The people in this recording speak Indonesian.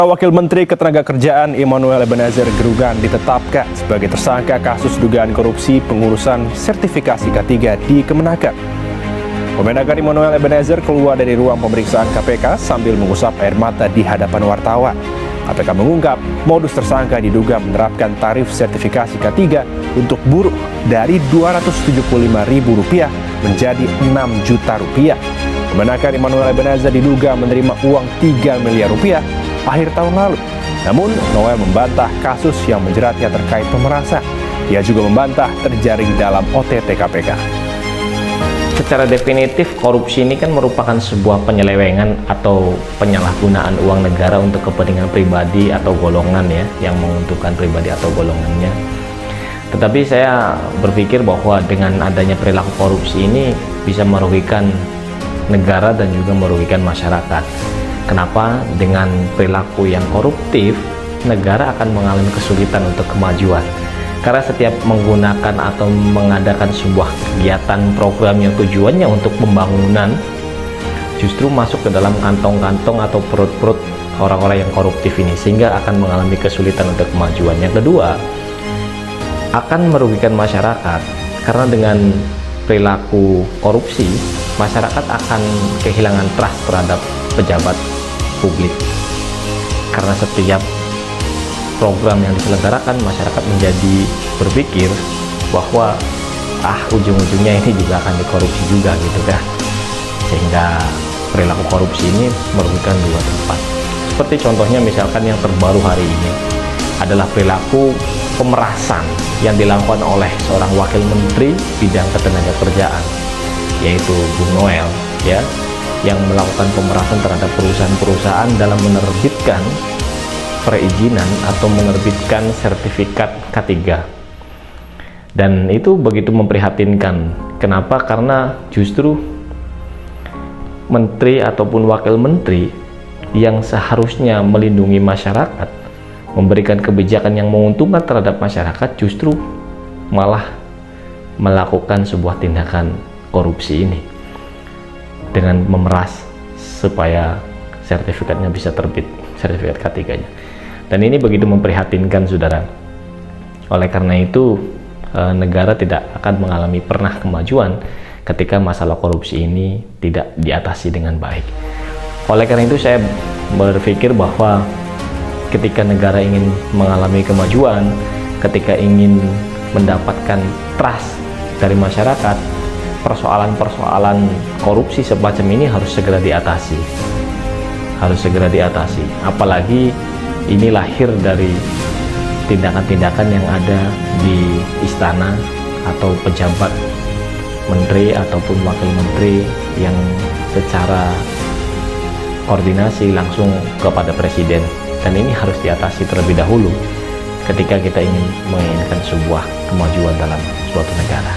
Wakil Menteri Ketenagakerjaan Immanuel Ebenezer Gerugan ditetapkan sebagai tersangka kasus dugaan korupsi pengurusan sertifikasi K3 di Kemenaker. Kemenaker Immanuel Ebenezer keluar dari ruang pemeriksaan KPK sambil mengusap air mata di hadapan wartawan. KPK mengungkap modus tersangka diduga menerapkan tarif sertifikasi K3 untuk buruh dari Rp275.000 menjadi Rp6 juta. Kemenaker Immanuel Ebenezer diduga menerima uang Rp3 miliar akhir tahun lalu. Namun, Noel membantah kasus yang menjeratnya terkait pemerasan. Ia juga membantah terjaring dalam OTT KPK. Secara definitif, korupsi ini kan merupakan sebuah penyelewengan atau penyalahgunaan uang negara untuk kepentingan pribadi atau golongan ya, yang menguntungkan pribadi atau golongannya. Tetapi saya berpikir bahwa dengan adanya perilaku korupsi ini bisa merugikan negara dan juga merugikan masyarakat. Kenapa? Dengan perilaku yang koruptif, negara akan mengalami kesulitan untuk kemajuan. Karena setiap menggunakan atau mengadakan sebuah kegiatan program yang tujuannya untuk pembangunan, justru masuk ke dalam kantong-kantong atau perut-perut orang-orang yang koruptif ini, sehingga akan mengalami kesulitan untuk kemajuan. Yang kedua, akan merugikan masyarakat, karena dengan perilaku korupsi, masyarakat akan kehilangan trust terhadap pejabat publik, karena setiap program yang diselenggarakan masyarakat menjadi berpikir bahwa ujung-ujungnya ini juga akan dikorupsi juga gitu kan, sehingga perilaku korupsi ini merugikan dua tempat. Seperti contohnya misalkan yang terbaru hari ini adalah perilaku pemerasan yang dilakukan oleh seorang wakil menteri bidang ketenagakerjaan, yaitu Bung Noel ya, yang melakukan pemerasan terhadap perusahaan-perusahaan dalam menerbitkan perizinan atau menerbitkan sertifikat K3. Dan itu begitu memprihatinkan. Kenapa? Karena justru menteri ataupun wakil menteri yang seharusnya melindungi masyarakat, memberikan kebijakan yang menguntungkan terhadap masyarakat, justru malah melakukan sebuah tindakan korupsi ini dengan memeras supaya sertifikatnya bisa terbit, sertifikat K3-nya. Dan ini begitu memprihatinkan, saudara. Oleh karena itu, negara tidak akan mengalami pernah kemajuan ketika masalah korupsi ini tidak diatasi dengan baik. Oleh karena itu, saya berpikir bahwa ketika negara ingin mengalami kemajuan, ketika ingin mendapatkan trust dari masyarakat, persoalan-persoalan korupsi semacam ini harus segera diatasi. Apalagi ini lahir dari tindakan-tindakan yang ada di istana atau pejabat menteri ataupun wakil menteri yang secara koordinasi langsung kepada presiden. Dan ini harus diatasi terlebih dahulu ketika kita ingin menginginkan sebuah kemajuan dalam suatu negara.